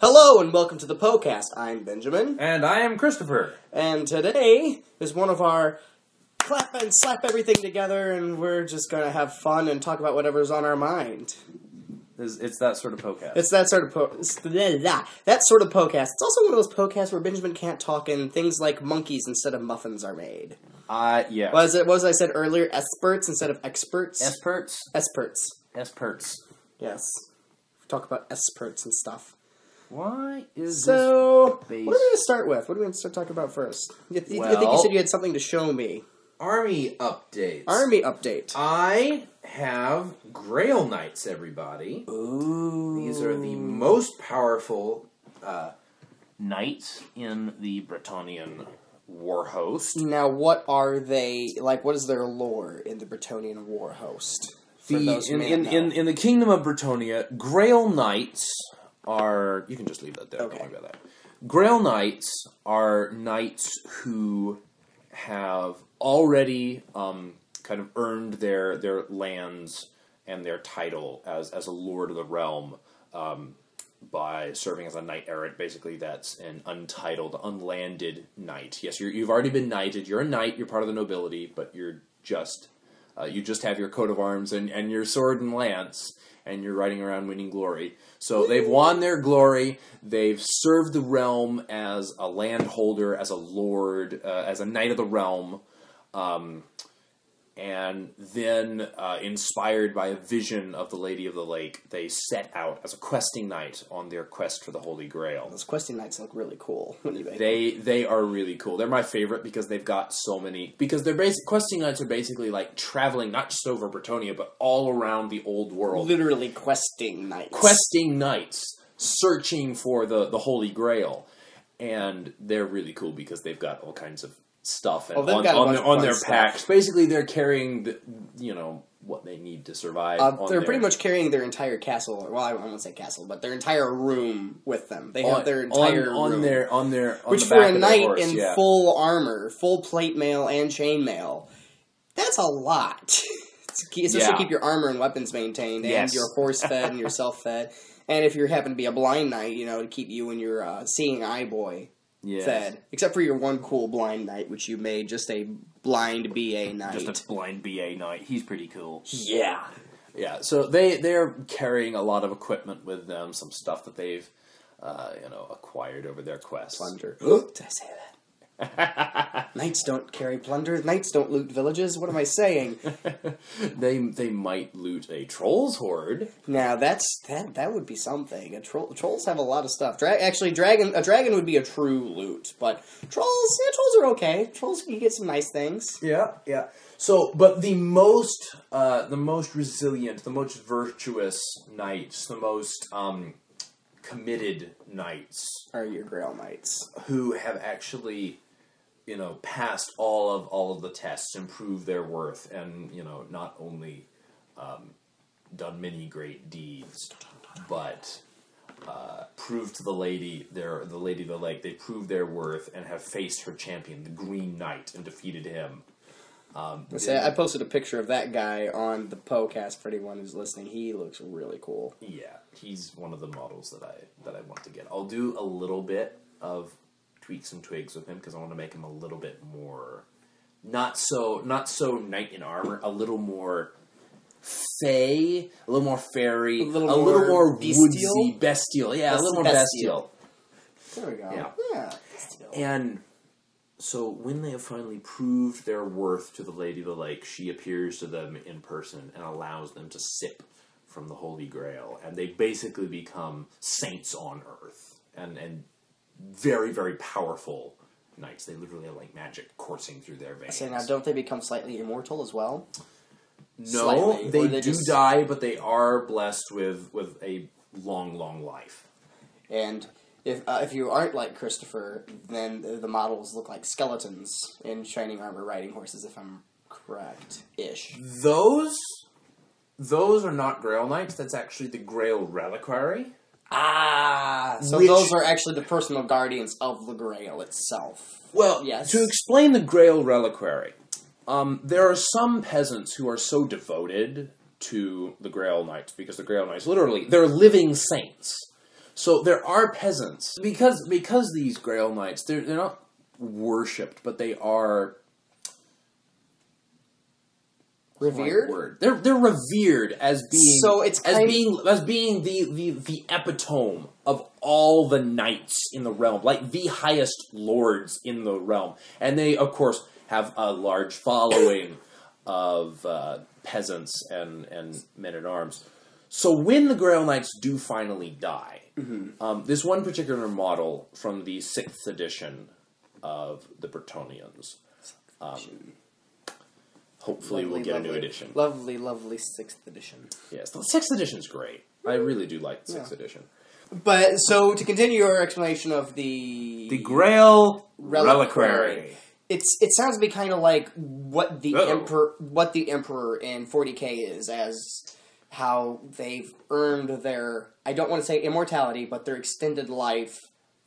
Hello and welcome to the Poe-Cast. I'm Benjamin. And I am Christopher. And today is one of our clap and slap everything together and we're just going to have fun and talk about whatever's on our mind. It's that sort of Poe-Cast. It's that sort of that sort of Poe-Cast. It's also one of those Poe-Casts where Benjamin can't talk and things like monkeys instead of muffins are made. Yeah. What was I said earlier? Experts instead of experts? Esperts? Esperts. Yes. Talk about experts and stuff. Why is so? this What are we going to start with? What are we going to start talking about first? I think you said you had something to show me. Army updates. Army update. I have Grail Knights, everybody. Ooh. These are the most powerful knights in the Bretonnian war host. Now, what are they like? What is their lore in the Bretonnian war host? In the kingdom of Bretonnia, Grail Knights are... You can just leave that there. Okay. Don't worry about that. Grail Knights are knights who have already kind of earned their lands and their title as a lord of the realm by serving as a knight errant. Basically, that's an untitled, unlanded knight. Yes, you've already been knighted. You're a knight. You're part of the nobility, but you're just... you just have your coat of arms and your sword and lance, and you're riding around winning glory. So they've won their glory. They've served the realm as a landholder, as a lord, as a knight of the realm. And then, inspired by a vision of the Lady of the Lake, they set out as a questing knight on their quest for the Holy Grail. Those questing knights look really cool. When you make They are really cool. They're my favorite because they've got so many... Because they're questing knights are basically like traveling not just over Bretonnia, but all around the old world. Literally questing knights. Questing knights, searching for the Holy Grail. And they're really cool because they've got all kinds of stuff and on their packs. Basically, they're carrying what they need to survive. They're pretty much carrying their entire castle. Well, I won't say castle, but their entire room with them. They have their entire room on their which for a knight in full armor, full plate mail and chain mail, that's a lot. Especially to keep your armor and weapons maintained and your horse fed and yourself fed. And if you happen to be a blind knight, to keep you and your seeing eye boy fed. Except for your one cool blind knight, which you made just a blind BA knight. Just a blind BA knight. He's pretty cool. Yeah. Yeah, so they're carrying a lot of equipment with them, some stuff that they've acquired over their quests. Plunder. Did I say that? Knights don't carry plunder. Knights don't loot villages. What am I saying? They might loot a troll's hoard. Now that would be something. Trolls have a lot of stuff. A dragon would be a true loot, but trolls are okay. Trolls, you get some nice things. Yeah. So, but the most resilient, the most virtuous knights, the most committed knights are your Grail Knights, who have actually passed all of the tests and proved their worth, and not only done many great deeds, but proved to the Lady of the Lake. They proved their worth and have faced her champion, the Green Knight, and defeated him. I posted a picture of that guy on the Poe-Cast for anyone who's listening. He looks really cool. Yeah, he's one of the models that I want to get. I'll do a little bit of tweaks and twigs with him because I want to make him a little bit more not so knight in armor, a little more fey, a little more fairy, a little more woodsy, bestial. Yeah, a little more bestial. There we go. Yeah. And so when they have finally proved their worth to the Lady of the Lake, she appears to them in person and allows them to sip from the Holy Grail. And they basically become saints on Earth. And very, very powerful knights. They literally have like magic coursing through their veins. So now, don't they become slightly immortal as well? No, they do die, but they are blessed with a long, long life. And if you aren't like Christopher, then the models look like skeletons in shining armor riding horses, if I'm correct-ish. Those are not Grail Knights. That's actually the Grail Reliquary. So those are actually the personal guardians of the Grail itself. Well, yes. To explain the Grail Reliquary, there are some peasants who are so devoted to the Grail Knights, because the Grail Knights, literally, they're living saints. So there are peasants because these Grail Knights they're not worshipped, but they are revered. Word. They're revered as being the epitome of all the knights in the realm, like the highest lords in the realm, and they of course have a large following of peasants and men at arms. So when the Grail Knights do finally die, this one particular model from the 6th edition of the Bretonnians. Hopefully we'll get a new edition. Lovely 6th edition. Yes, the 6th edition is great. I really do like the 6th edition. But, so, to continue your explanation of the Grail Reliquary. It sounds to be kind of like what the Emperor in 40K is, as how they've earned their, I don't want to say immortality, but their extended life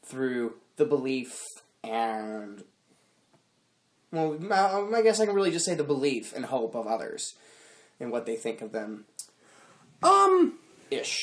through the belief and... Well, I guess I can really just say the belief and hope of others and what they think of them. Ish.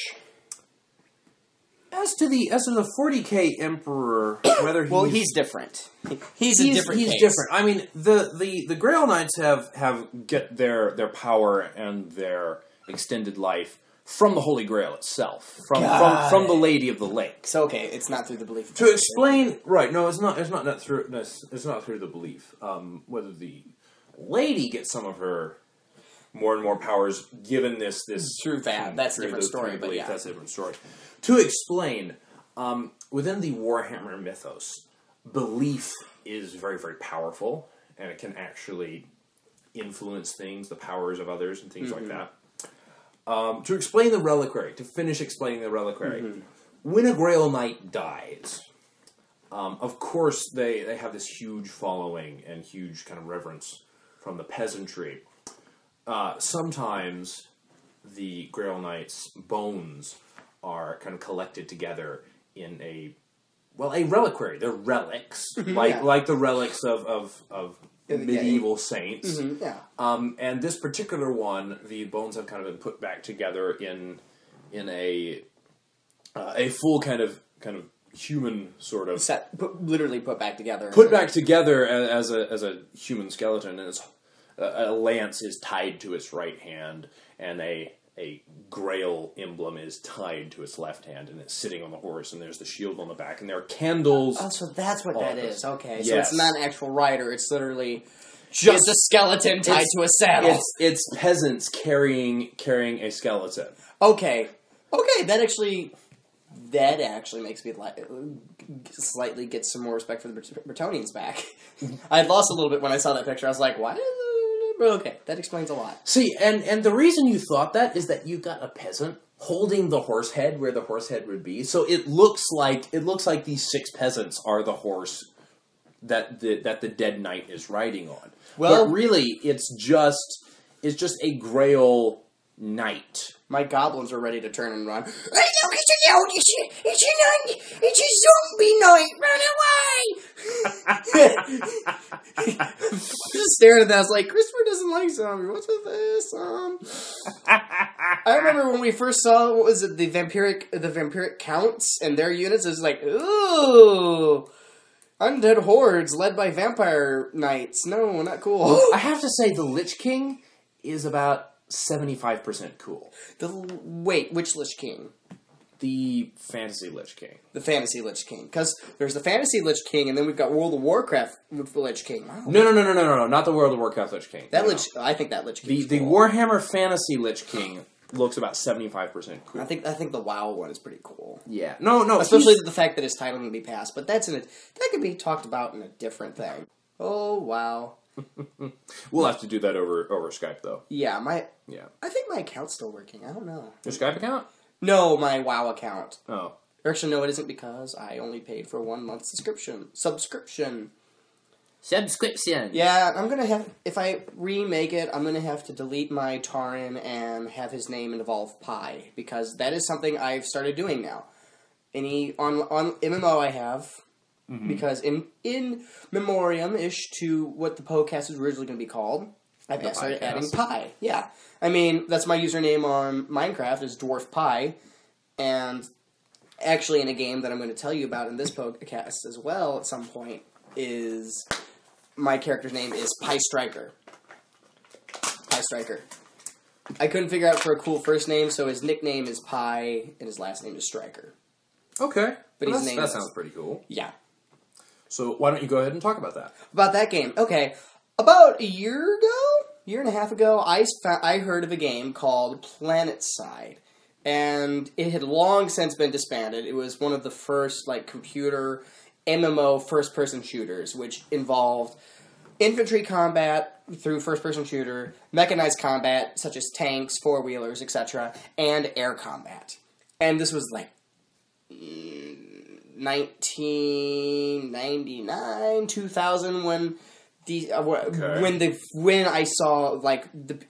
As to the 40K Emperor, whether he's different. He's a different case. Different. I mean, the Grail Knights have get their power and their extended life from the Holy Grail itself, from the Lady of the Lake. So okay, it's not through the belief. To explain, right? No, it's not through the belief. Whether the lady gets some of her more and more powers given this through that. That's a different story. But yeah, that's a different story. To explain, within the Warhammer mythos, belief is very, very powerful, and it can actually influence things, the powers of others, and things like that. To explain the reliquary, to finish explaining the reliquary, when a Grail Knight dies, of course they have this huge following and huge kind of reverence from the peasantry. Sometimes the Grail Knight's bones are kind of collected together in a reliquary. They're relics, like the relics of medieval saints. And this particular one, the bones have kind of been put back together in a full kind of human sort of literally put back together. Put back together as a human skeleton, and a lance is tied to its right hand, and a Grail emblem is tied to its left hand, and it's sitting on the horse, and there's the shield on the back, and there are candles. Oh, so that's what that is. Okay, yes. So it's not an actual rider, it's literally just a skeleton tied to a saddle. It's peasants carrying a skeleton. Okay, that actually makes me slightly get some more respect for the Bretonnians back. I lost a little bit when I saw that picture. I was like, what? Okay, that explains a lot. See, and the reason you thought that is that you got a peasant holding the horse head where the horse head would be. So it looks like these 6 peasants are the horse that the dead knight is riding on. Well, but really, it's just a Grail Knight. My goblins are ready to turn and run. It's a zombie knight! Run away! Just staring at that. I was like, Christopher doesn't like zombies. What's with this? I remember when we first saw, what was it, the vampiric counts and their units. It was like, ooh, undead hordes led by vampire knights. No, not cool. I have to say, the Lich King is about 75% cool. Wait, which Lich King? The Fantasy Lich King. The Fantasy Lich King. Because there's the Fantasy Lich King, and then we've got World of Warcraft with the Lich King. Wow. No, not the World of Warcraft Lich King. I think that Lich King. The Warhammer Fantasy Lich King looks about 75% cool. I think the WoW one is pretty cool. Yeah. No. Especially the fact that his title can be passed, but that can be talked about in a different thing. Oh, wow. We'll have to do that over Skype, though. Yeah, I think my account's still working. I don't know. Your Skype account? No, my WoW account. Oh. Actually, no, it isn't, because I only paid for 1 month subscription. Yeah, I'm gonna have, if I remake it, I'm gonna have to delete my Tauren and have his name involve Pi, because that is something I've started doing now. On MMO I have, because in memoriam-ish to what the Poe-Cast was originally going to be called, I started adding Pi. Yeah. I mean, that's my username on Minecraft, is Dwarf Pi, and actually in a game that I'm going to tell you about in this podcast as well at some point is my character's name is Pie Striker. Pie Striker. I couldn't figure out for a cool first name, so his nickname is Pie, and his last name is Striker. Okay. But well, that sounds pretty cool. Yeah. So why don't you go ahead and talk about that? About that game. Okay. About a year and a half ago, I heard of a game called Planetside. And it had long since been disbanded. It was one of the first, computer MMO first-person shooters, which involved infantry combat through first-person shooter, mechanized combat, such as tanks, four-wheelers, etc., and air combat. And this was, 1999, 2000, when I saw,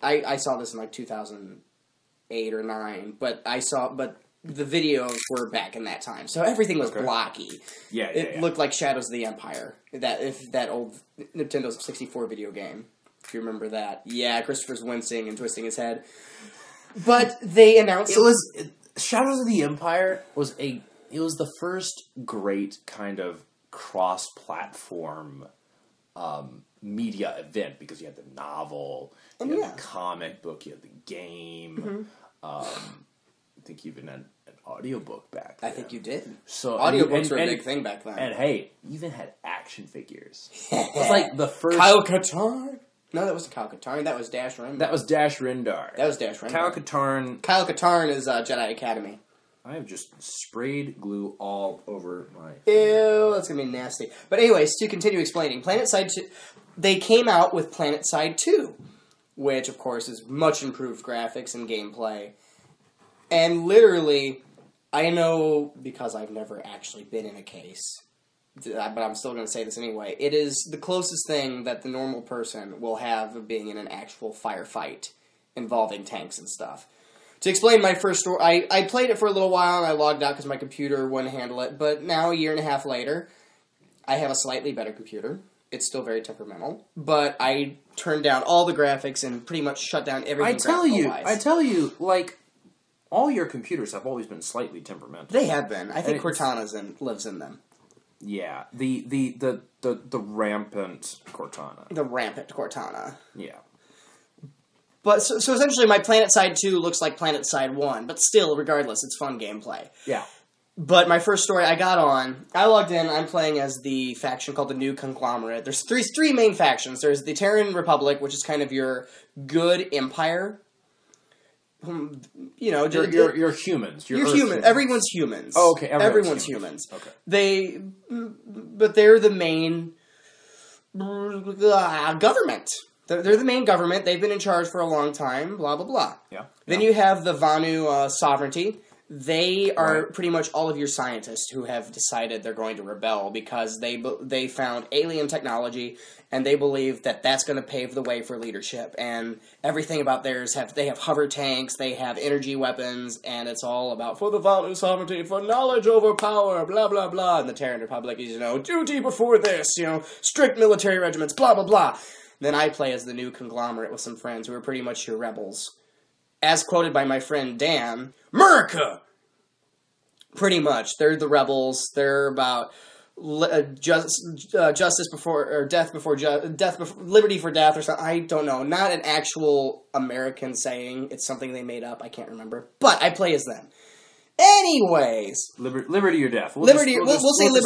I saw this in, 2008 or 9, but the videos were back in that time, so everything was blocky. It looked like Shadows of the Empire, that old Nintendo 64 video game, if you remember that. Yeah, Christopher's wincing and twisting his head. But they announced Shadows of the Empire was the first great kind of cross-platform media event, because you had the novel, you had the comic book, you had the game. I think you even had an audiobook back then. I think you did. So audiobooks were a big thing back then. And hey, you even had action figures. It was like the first... Kyle Katarn? No, that wasn't Kyle Katarn. That was Dash Rendar. That was Dash Rendar. Kyle Katarn... Kyle Katarn is Jedi Academy. I have just sprayed glue all over my... Ew, that's going to be nasty. But anyways, to continue explaining, Planetside 2... They came out with Planetside 2, which, of course, is much improved graphics and gameplay. And literally, I know, because I've never actually been in a case, but I'm still going to say this anyway, it is the closest thing that the normal person will have of being in an actual firefight involving tanks and stuff. To explain my first story, I played it for a little while and I logged out because my computer wouldn't handle it, but now, a year and a half later, I have a slightly better computer. It's still very temperamental, but I turned down all the graphics and pretty much shut down everything. I tell you, all your computers have always been slightly temperamental. They have been. I think Cortana lives in them. Yeah, the rampant Cortana. The rampant Cortana. Yeah. But so essentially, my Planetside 2 looks like Planetside 1, but still, regardless, it's fun gameplay. Yeah. But my first story, I logged in, I'm playing as the faction called the New Conglomerate. There's three main factions. There's the Terran Republic, which is kind of your good empire. You're humans. You're human. Everyone's humans. Oh, okay. Everyone's humans. Okay. But they're the main government. They're the main government. They've been in charge for a long time. Blah blah blah. Yeah. Then you have the Vanu sovereignty. They are pretty much all of your scientists who have decided they're going to rebel because they found alien technology and they believe that that's going to pave the way for leadership. And everything about theirs they have hover tanks, they have energy weapons, and it's all about for the Vanu sovereignty, for knowledge over power, blah blah blah. And the Terran Republic is duty before this, strict military regiments, blah blah blah. Then I play as the New Conglomerate with some friends who are pretty much your rebels. As quoted by my friend Dan, America! Pretty much. They're the rebels. They're about justice before, or death before, liberty for death, or something. I don't know. Not an actual American saying. It's something they made up. I can't remember. But I play as them. Anyways. Liberty or death. We'll say liberty or death.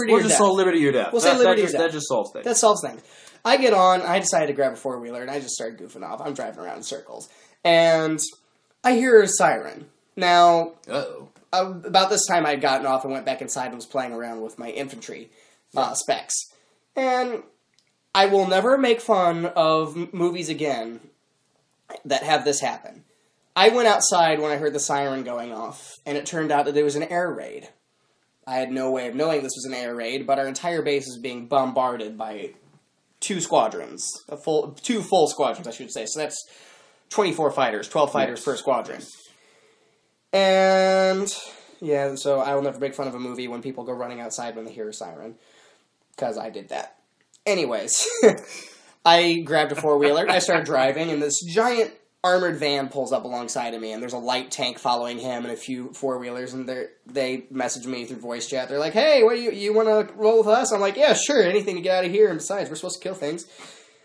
We'll just solve liberty or death. We'll say liberty or death. That just solves things. That solves things. I get on. I decided to grab a four-wheeler, and I just started goofing off. I'm driving around in circles. And I hear a siren. Now, about this time I had gotten off and went back inside and was playing around with my infantry specs. And I will never make fun of movies again that have this happen. I went outside when I heard the siren going off, and it turned out that there was an air raid. I had no way of knowing this was an air raid, but our entire base is being bombarded by two squadrons. Two full squadrons, I should say. So that's 24 fighters, 12 fighters per squadron. And, yeah, so I will never make fun of a movie when people go running outside when they hear a siren. Because I did that. Anyways, I grabbed a four-wheeler, and I started driving, and this giant armored van pulls up alongside of me, and there's a light tank following him and a few four-wheelers, and they message me through voice chat. They're like, hey, what you want to roll with us? I'm like, yeah, sure, anything to get out of here, and besides, we're supposed to kill things.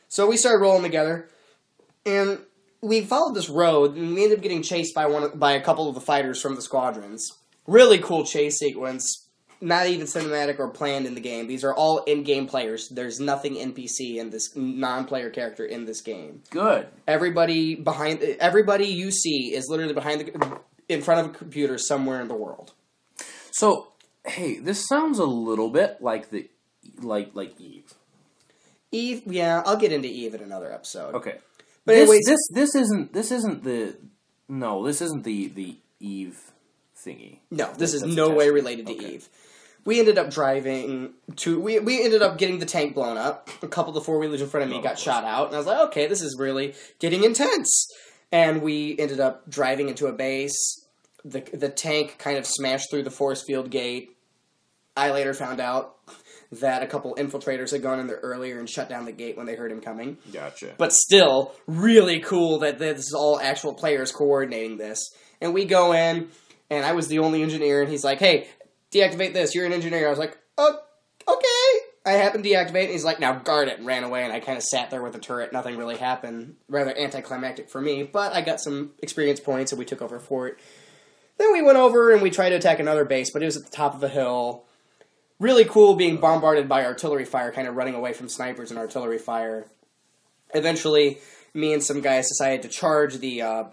So we started rolling together, and we followed this road, and we ended up getting chased by a couple of the fighters from the squadrons. Really cool chase sequence. Not even cinematic or planned in the game. These are all in-game players. There's nothing NPC in this non-player character in this game. Good. Everybody you see is literally in front of a computer somewhere in the world. So, hey, this sounds a little bit like Eve. Eve, yeah, I'll get into Eve in another episode. Okay. But anyways, this isn't the Eve thingy. No, this is no way related to Eve. We ended up driving to... We ended up getting the tank blown up. A couple of the four-wheelers in front of me got shot out. And I was like, okay, this is really getting intense. And we ended up driving into a base. The tank kind of smashed through the force field gate. I later found out that a couple infiltrators had gone in there earlier and shut down the gate when they heard him coming. Gotcha. But still, really cool that this is all actual players coordinating this. And we go in, and I was the only engineer, and he's like, hey... deactivate this, you're an engineer. I was like, oh, okay. I happened to deactivate, and he's like, now guard it, and ran away, and I kind of sat there with the turret. Nothing really happened. Rather anticlimactic for me, but I got some experience points, and we took over fort. Then we went over, and we tried to attack another base, but it was at the top of a hill. Really cool being bombarded by artillery fire, kind of running away from snipers and artillery fire. Eventually, me and some guys decided to charge the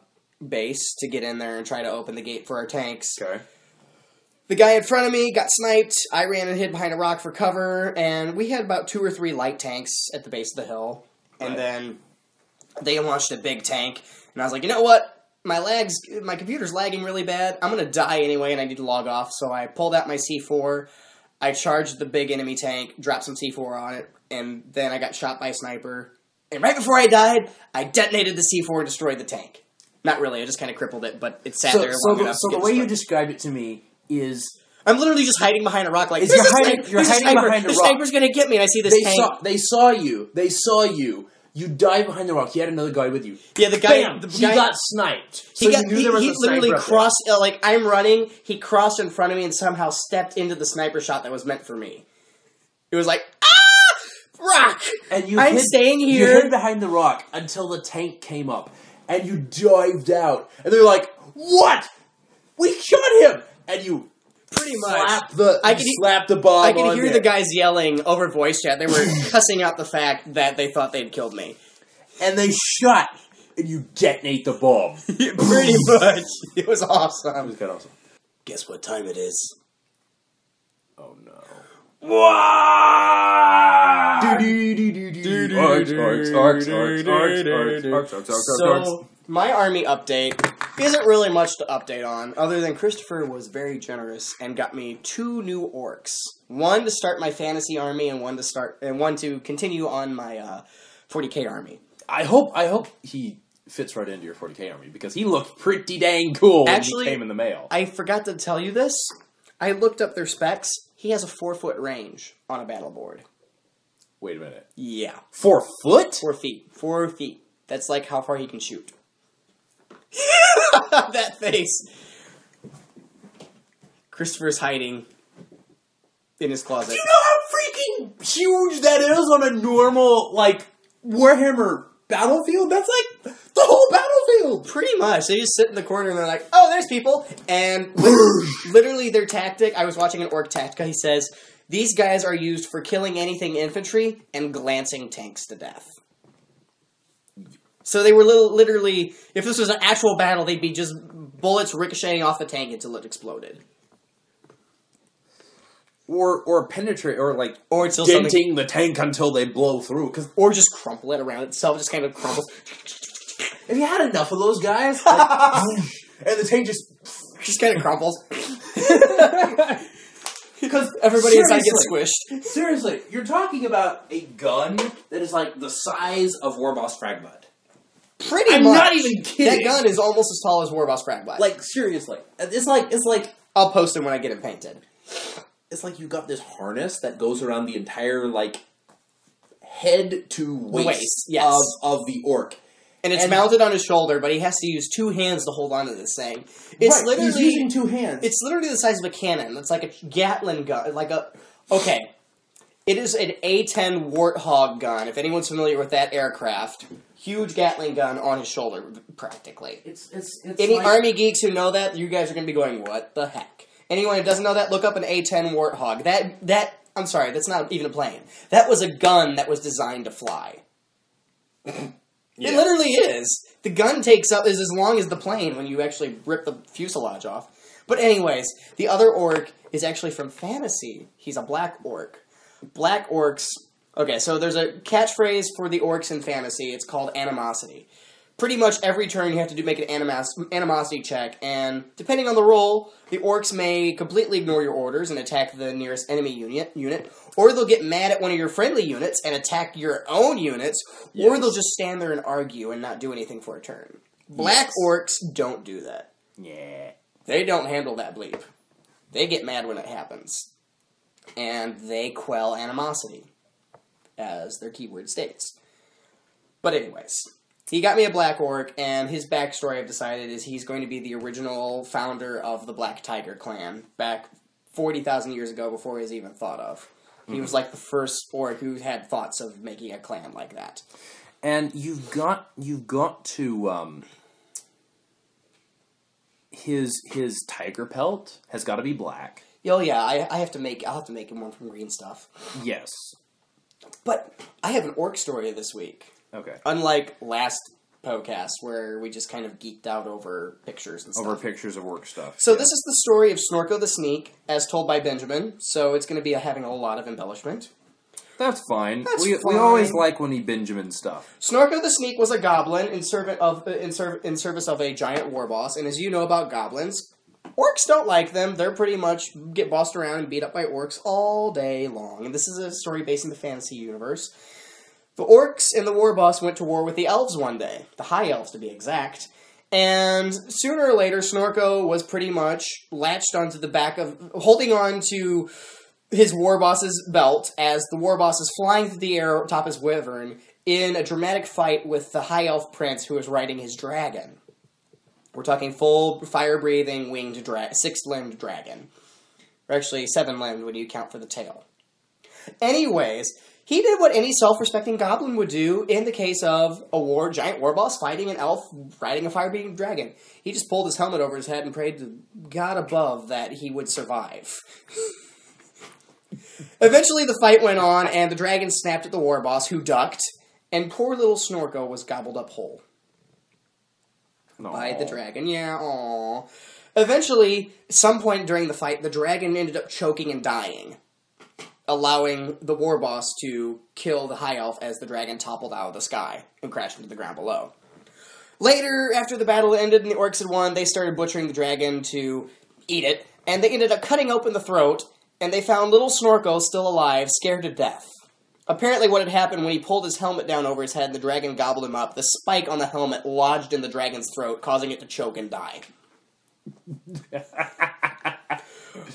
base to get in there and try to open the gate for our tanks. Okay. The guy in front of me got sniped. I ran and hid behind a rock for cover, and we had about 2 or 3 light tanks at the base of the hill. And then they launched a big tank, and I was like, you know what? My computer's lagging really bad. I'm going to die anyway, and I need to log off. So I pulled out my C4. I charged the big enemy tank, dropped some C4 on it, and then I got shot by a sniper. And right before I died, I detonated the C4 and destroyed the tank. Not really. I just kind of crippled it, but it sat there long enough. So the way you described it to me is... I'm literally just hiding behind a rock like, you're hiding behind a rock. The sniper's gonna get me, and I see this tank. They saw you. You died behind the rock. You had another guy with you. Yeah, the guy... Bam! He got sniped. So you knew there was a sniper literally crossed... I'm running, he crossed in front of me and somehow stepped into the sniper shot that was meant for me. It was like, rock! And I'm staying here. You hid behind the rock until the tank came up, and you dived out. And they're like, what? We shot him! And you... Pretty much. Slap the bomb. I could hear the guys yelling over voice chat. They were cussing out the fact that they thought they'd killed me. And they shot, and you detonate the bomb. Pretty much. It was awesome. It was kind of awesome. Guess what time it is? Oh no. So, my army update isn't really much to update on, other than Christopher was very generous and got me 2 new orcs. One to start my fantasy army, and one to continue on my 40k army. I hope he fits right into your 40k army, because he looked pretty dang cool when he came in the mail. I forgot to tell you this. I looked up their specs. He has a 4-foot range on a battle board. Wait a minute. Yeah. 4 foot? 4 feet. 4 feet. That's like how far he can shoot. That face. Christopher's hiding in his closet. Do you know how freaking huge that is on a normal, Warhammer battlefield? That's like the whole battlefield. Pretty much. They just sit in the corner and they're like, oh, there's people. And literally their tactic, I was watching an orc tactica, he says, these guys are used for killing anything infantry and glancing tanks to death. So they were literally, if this was an actual battle, they'd be just bullets ricocheting off the tank until it exploded. Or penetrate, or denting the tank until they blow through. Or just crumple it around itself, just kind of crumbles. Have you had enough of those guys? And the tank just kind of crumples. Because everybody inside gets squished. Seriously, you're talking about a gun that is like the size of Warboss Fragmud. Pretty much. I'm not even kidding. That gun is almost as tall as Warboss Fragmud. Seriously. It's like... I'll post it when I get it painted. It's like you got this harness that goes around the entire, head to waist yes. of the orc. And it's mounted on his shoulder, but he has to use 2 hands to hold onto this thing. It's literally... he's using 2 hands. It's literally the size of a cannon. It's like a Gatling gun. Okay. It is an A-10 Warthog gun, if anyone's familiar with that aircraft. Huge Gatling gun on his shoulder, practically. It's Any Army geeks who know that, you guys are going to be going, what the heck? Anyone who doesn't know that, look up an A-10 Warthog. I'm sorry, that's not even a plane. That was a gun that was designed to fly. It literally is. The gun takes up is as long as the plane when you actually rip the fuselage off. But anyways, the other orc is actually from fantasy. He's a black orc. Black orcs... Okay, so there's a catchphrase for the orcs in fantasy. It's called animosity. Pretty much every turn you have to make an animosity check, and depending on the roll, the orcs may completely ignore your orders and attack the nearest enemy unit, or they'll get mad at one of your friendly units and attack your own units, or they'll just stand there and argue and not do anything for a turn. Black orcs don't do that. Yeah. They don't handle that bleep. They get mad when it happens. And they quell animosity, as their keyword states. But anyways... He got me a black orc, and his backstory, I've decided, is he's going to be the original founder of the Black Tiger clan, back 40,000 years ago before he was even thought of. He was like the first orc who had thoughts of making a clan like that. And you've got to his tiger pelt has got to be black. Oh yeah, I'll have to make him one from green stuff. Yes. But I have an orc story this week. Okay. Unlike last Poe-Cast, where we just kind of geeked out over pictures and stuff. Over pictures of orc stuff. So this is the story of Snorko the Sneak, as told by Benjamin, so it's going to be having a lot of embellishment. That's fine. We always like when he Benjamin stuff. Snorko the Sneak was a goblin in service of a giant war boss, and as you know about goblins, orcs don't like them. They're pretty much get bossed around and beat up by orcs all day long. And this is a story based in the fantasy universe. The orcs and the war boss went to war with the elves one day, the high elves to be exact, and sooner or later Snorko was pretty much latched onto the back of, holding on to his war boss's belt as the war boss is flying through the air atop his wyvern in a dramatic fight with the high elf prince who is riding his dragon. We're talking full fire-breathing winged 6-limbed dragon. Or actually 7-limbed when you count for the tail. Anyways... He did what any self-respecting goblin would do in the case of a giant war boss fighting an elf riding a fire-breathing dragon. He just pulled his helmet over his head and prayed to God above that he would survive. Eventually the fight went on, and the dragon snapped at the war boss, who ducked, and poor little Snorko was gobbled up whole. Aww. By the dragon. Yeah, aww. Eventually, at some point during the fight, the dragon ended up choking and dying, allowing the war boss to kill the high elf as the dragon toppled out of the sky and crashed into the ground below. Later, after the battle ended and the orcs had won, they started butchering the dragon to eat it, and they ended up cutting open the throat, and they found little Snorko still alive, scared to death. Apparently what had happened when he pulled his helmet down over his head and the dragon gobbled him up, the spike on the helmet lodged in the dragon's throat, causing it to choke and die.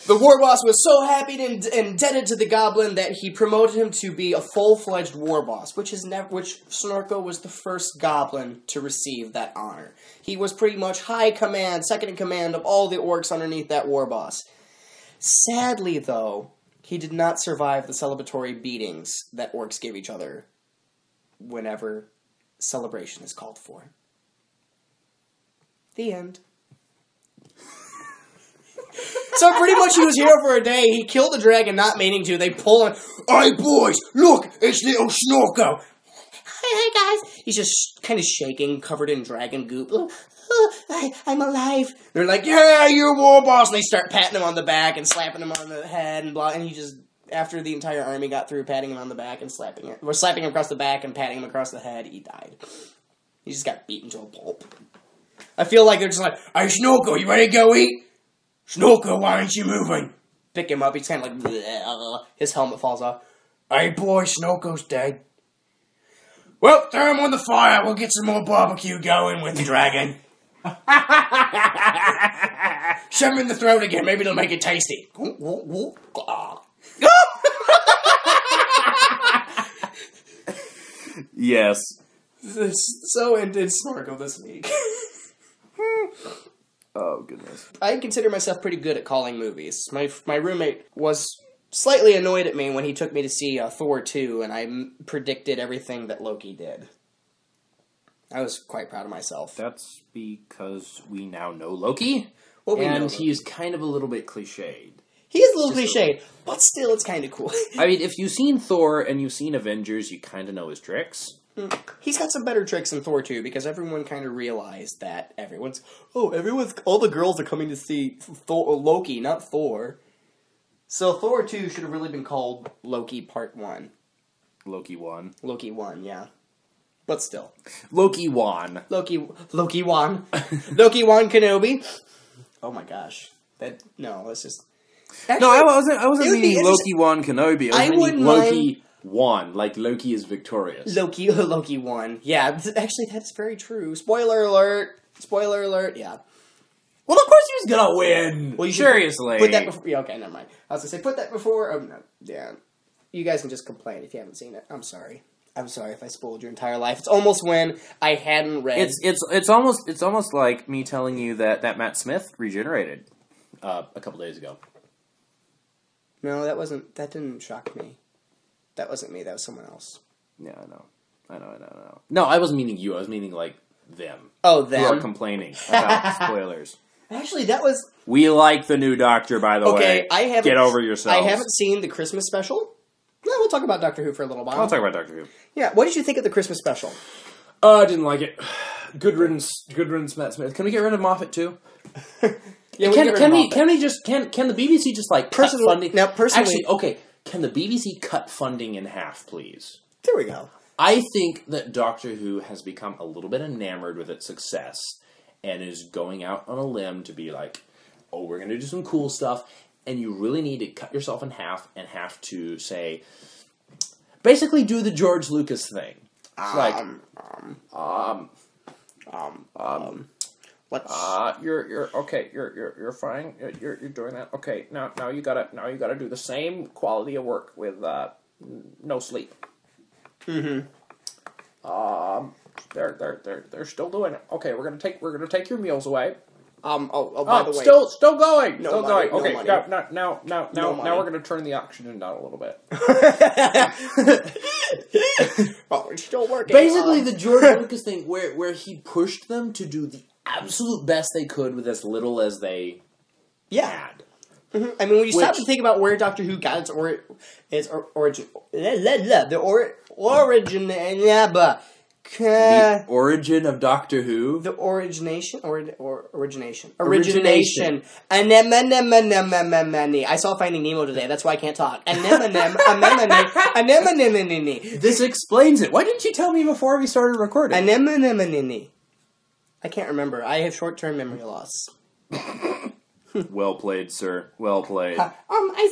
The war boss was so happy and indebted to the goblin that he promoted him to be a full-fledged war boss, which Snorko was the first goblin to receive that honor. He was pretty much high command, second in command of all the orcs underneath that war boss. Sadly, though, he did not survive the celebratory beatings that orcs give each other whenever celebration is called for. The end. So pretty much he was here for a day. He killed the dragon, not meaning to. They pull him. Hey, boys, look, it's little Snorko. Hey, guys. He's just kind of shaking, covered in dragon goop. I'm alive. They're like, yeah, you're war boss. And they start patting him on the back and slapping him on the head and blah. And he just, after the entire army got through patting him on the back and slapping him across the back and patting him across the head, he died. He just got beaten to a pulp. I feel like they're just like, hey, Snorko, you ready to go eat? Snorko, why aren't you moving? Pick him up, he's kind of like, bleh. His helmet falls off. Hey boy, Snorko's dead. Well, throw him on the fire, we'll get some more barbecue going with the dragon. Shove him in the throat again, maybe it'll make it tasty. Yes. So into historical this week. Oh, goodness. I consider myself pretty good at calling movies. My roommate was slightly annoyed at me when he took me to see Thor 2, and I predicted everything that Loki did. I was quite proud of myself. That's because we now know Loki, he's kind of a little bit cliched. He is a little cliched, but still, it's kind of cool. I mean, if you've seen Thor and you've seen Avengers, you kind of know his tricks. He's got some better tricks in Thor 2, because everyone kind of realized that all the girls are coming to see Loki, not Thor. So Thor 2 should have really been called Loki Part 1. Loki won. Loki won, yeah. But still. Loki won. Loki won. Loki won Kenobi. Oh my gosh. Let's just... Actually, no, I wasn't meaning Loki won Kenobi. I was meaning Loki won. Like, Loki is victorious. Loki won. Yeah, actually, that's very true. Spoiler alert. Yeah. Well, of course he was gonna win. Well, you seriously. Put that before... Yeah, okay, never mind. I was gonna say, put that before... Oh, no. Yeah. You guys can just complain if you haven't seen it. I'm sorry if I spoiled your entire life. It's almost when I hadn't read... It's almost like me telling you that Matt Smith regenerated a couple days ago. No, that didn't shock me. That wasn't me, that was someone else. Yeah, I know. No, I wasn't meaning you, I was meaning, like, them. Oh, them? Who are complaining about spoilers. Actually, that was... We like the new Doctor, by the way. Get over yourselves. I haven't seen the Christmas special. No, we'll talk about Doctor Who for a little while. I'll talk about Doctor Who. Yeah, what did you think of the Christmas special? I didn't like it. Good riddance, Matt Smith. Can we get rid of Moffat, too? Yeah, can the BBC just like cut funding? Now, personally, actually, okay, can the BBC cut funding in half, please? There we go. I think that Doctor Who has become a little bit enamored with its success and is going out on a limb to be like, oh, we're going to do some cool stuff, and you really need to cut yourself in half and have to say, basically do the George Lucas thing. You're okay. You're fine. You're doing that. Okay. Now you gotta do the same quality of work with no sleep. Mm-hmm. They're still doing it. Okay, we're gonna take your meals away. By the way, still going. No still money, going. no Okay. money. Now we're gonna turn the oxygen down a little bit. Oh, it's still working. Basically, the George Lucas thing, where he pushed them to do the absolute best they could with as little as they had. Mm-hmm. I mean, when you stop to think about where Doctor Who got its origin, the origin of Doctor Who, the origination. I saw Finding Nemo today. That's why I can't talk. This explains it. Why didn't you tell me before we started recording? I can't remember. I have short-term memory loss. Well played, sir. Well played. I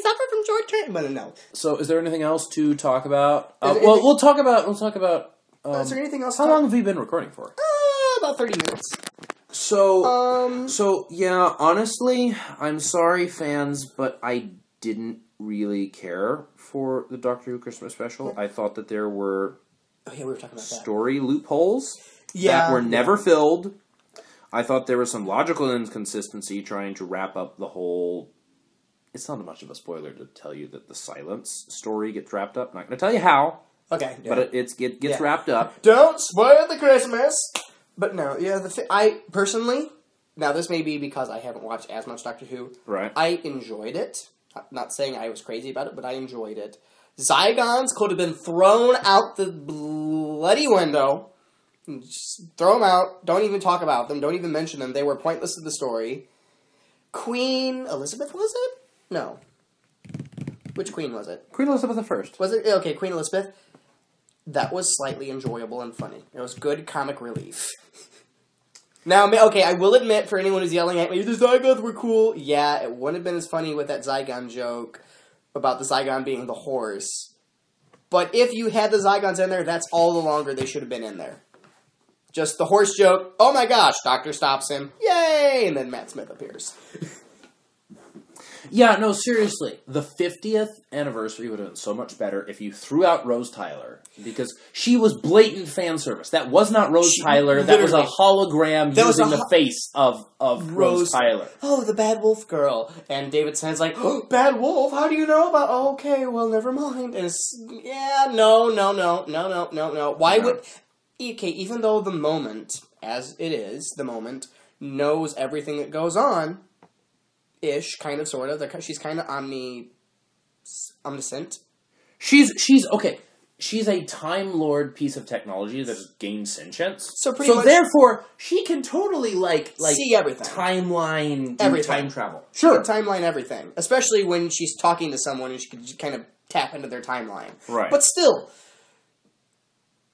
suffer from short-term... But no. So, is there anything else to talk about? We'll talk about... is there anything else? How long have you been recording for? About 30 minutes. So yeah, honestly, I'm sorry, fans, but I didn't really care for the Doctor Who Christmas special. I thought that there were we were talking about story loopholes that were never filled. I thought there was some logical inconsistency trying to wrap up the whole... It's not much of a spoiler to tell you that the Silence story gets wrapped up. I'm not going to tell you how. Okay. Yeah. But it gets wrapped up. Don't spoil the Christmas! But no, I personally... Now, this may be because I haven't watched as much Doctor Who. Right. I enjoyed it. I'm not saying I was crazy about it, but I enjoyed it. Zygons could have been thrown out the bloody window. Just throw them out. Don't even talk about them. Don't even mention them. They were pointless to the story. Queen Elizabeth, was it? No. Which queen was it? Queen Elizabeth I. Was it? Okay, Queen Elizabeth. That was slightly enjoyable and funny. It was good comic relief. Now, okay, I will admit, for anyone who's yelling at me, the Zygons were cool. Yeah, it wouldn't have been as funny with that Zygon joke about the Zygon being the horse. But if you had the Zygons in there, that's all the longer they should have been in there. Just the horse joke. Oh my gosh, Doctor stops him. Yay! And then Matt Smith appears. Yeah, no, seriously. The 50th anniversary would have been so much better if you threw out Rose Tyler. Because she was blatant fan service. That was not Rose Tyler. That was a hologram using the face of Rose Tyler. Oh, the Bad Wolf girl. And David Stein's like, oh, Bad Wolf? How do you know about... Oh, okay, well, never mind. And it's... Yeah, no. Why would... Okay, even though the moment, as it is, the moment, knows everything that goes on... ish, kind of, sort of. She's kind of omniscient. She's okay. She's a Time Lord piece of technology that has gained sentience. So therefore, she can totally see everything. Timeline everything. Time travel. Sure, timeline everything, especially when she's talking to someone and she can kind of tap into their timeline. Right. But still,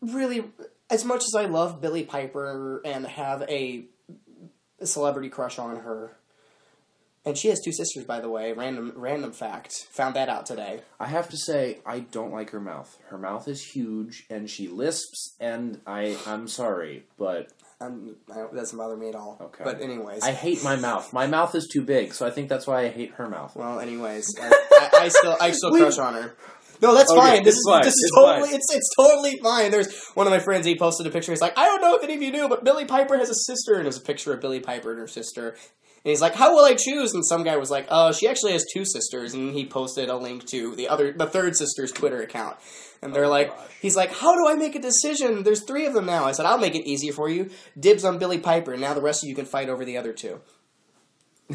really, as much as I love Billie Piper and have a celebrity crush on her. And she has 2 sisters, by the way. Random fact. Found that out today. I have to say, I don't like her mouth. Her mouth is huge, and she lisps, and I'm sorry, but... that doesn't bother me at all. Okay. But anyways. I hate my mouth. My mouth is too big, so I think that's why I hate her mouth. Well, anyways. I still crush on her. No, that's fine. This is totally fine. It's totally fine. There's one of my friends, he posted a picture. He's like, I don't know if any of you knew, but Billie Piper has a sister. And there's a picture of Billie Piper and her sister. And he's like, how will I choose? And some guy was like, oh, she actually has 2 sisters. And he posted a link to the third sister's Twitter account. And they're he's like, how do I make a decision? There's 3 of them now. I said, I'll make it easier for you. Dibs on Billie Piper. And now the rest of you can fight over the other 2.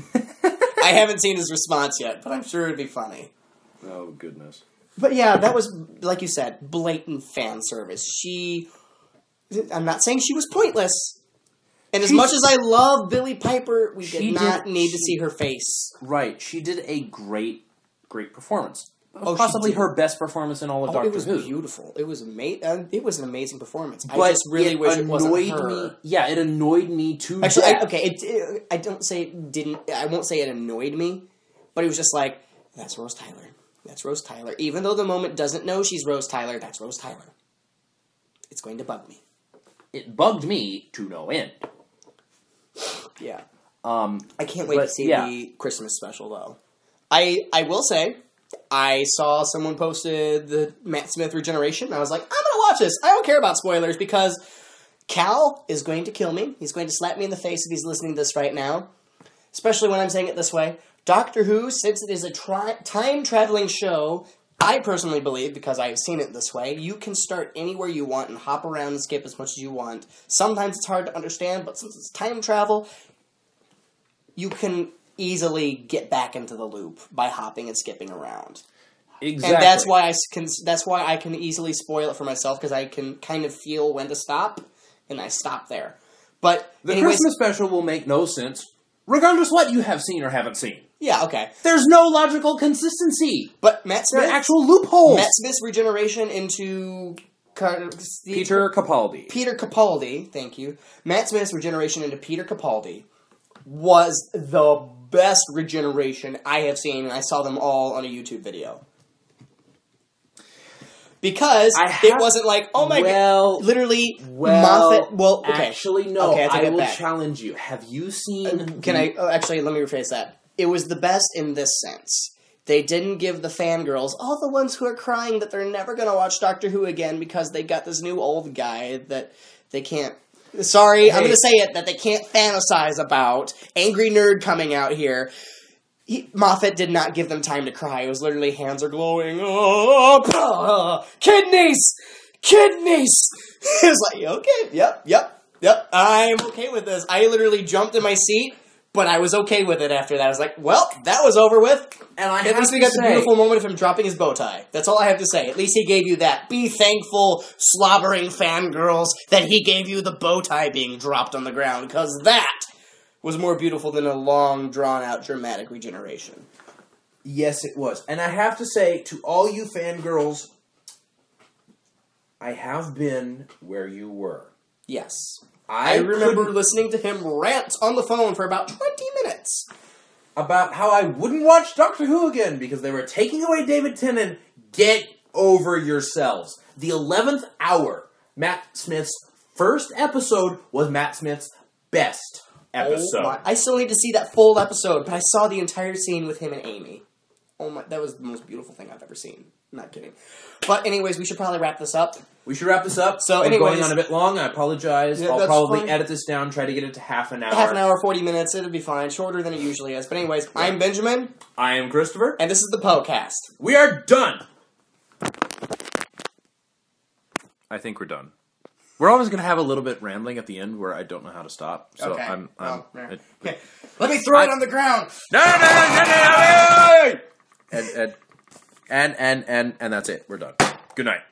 I haven't seen his response yet, but I'm sure it'd be funny. Oh, goodness. But yeah, that was, like you said, blatant fan service. I'm not saying she was pointless. And as much as I love Billie Piper, we did not need to see her face. Right. She did a great performance. Possibly her best performance in all of Doctor Who. It was beautiful. It was it was an amazing performance. I just really wish it wasn't her. Yeah, it annoyed me too. Actually, I won't say it annoyed me, but it was just like, that's Rose Tyler. That's Rose Tyler. Even though the moment doesn't know she's Rose Tyler, that's Rose Tyler. It's going to bug me. It bugged me to no end. Yeah. I can't wait to see the Christmas special, though. I will say, I saw someone posted the Matt Smith regeneration, and I was like, I'm going to watch this. I don't care about spoilers, because Cal is going to kill me. He's going to slap me in the face if he's listening to this right now. Especially when I'm saying it this way. Doctor Who, since it is a time-traveling show, I personally believe, because I've seen it this way, you can start anywhere you want and hop around and skip as much as you want. Sometimes it's hard to understand, but since it's time travel, you can easily get back into the loop by hopping and skipping around. Exactly. And that's why I can easily spoil it for myself, because I can kind of feel when to stop, and I stop there. But the Christmas special will make no sense, regardless what you have seen or haven't seen. Yeah, okay. There's no logical consistency. But Matt Smith... There are actual loopholes. Matt Smith's regeneration into... Peter Capaldi. Peter Capaldi, thank you. Matt Smith's regeneration into Peter Capaldi was the best regeneration I have seen, and I saw them all on a YouTube video. Because it wasn't like, oh my god, literally, Moffat... Well, okay. Actually, no, okay, I will challenge you. Have you seen... Actually, let me rephrase that. It was the best in this sense. They didn't give the fangirls, all the ones who are crying that they're never going to watch Doctor Who again because they got this new old guy that they can't... Sorry, I'm going to say it, that they can't fantasize about. Angry nerd coming out here. Moffat did not give them time to cry. It was literally, hands are glowing. Oh, kidneys! Kidneys! It was like, okay, yep. I'm okay with this. I literally jumped in my seat. But I was okay with it after that. I was like, well, that was over with. And at least we got the beautiful moment of him dropping his bow tie. That's all I have to say. At least he gave you that. Be thankful, slobbering fangirls, that he gave you the bow tie being dropped on the ground. Because that was more beautiful than a long, drawn-out, dramatic regeneration. Yes, it was. And I have to say, to all you fangirls, I have been where you were. Yes. I remember listening to him rant on the phone for about 20 minutes. About how I wouldn't watch Doctor Who again because they were taking away David Tennant. Get over yourselves. The 11th hour, Matt Smith's first episode, was Matt Smith's best. episode. I still need to see that full episode, but I saw the entire scene with him and Amy. Oh my, that was the most beautiful thing I've ever seen. I'm not kidding. But anyways, we should probably wrap this up. So we're going on a bit long. I apologize. Yeah, I'll probably edit this down, try to get it to half an hour. Half an hour, 40 minutes. It'll be fine. Shorter than it usually is. But anyways, I'm Benjamin. I am Christopher. And this is the Poe-Cast. We are done. I think we're done. We're always going to have a little bit rambling at the end where I don't know how to stop. So okay. Okay. Let me throw it on the ground. No. And that's it. We're done. Good night.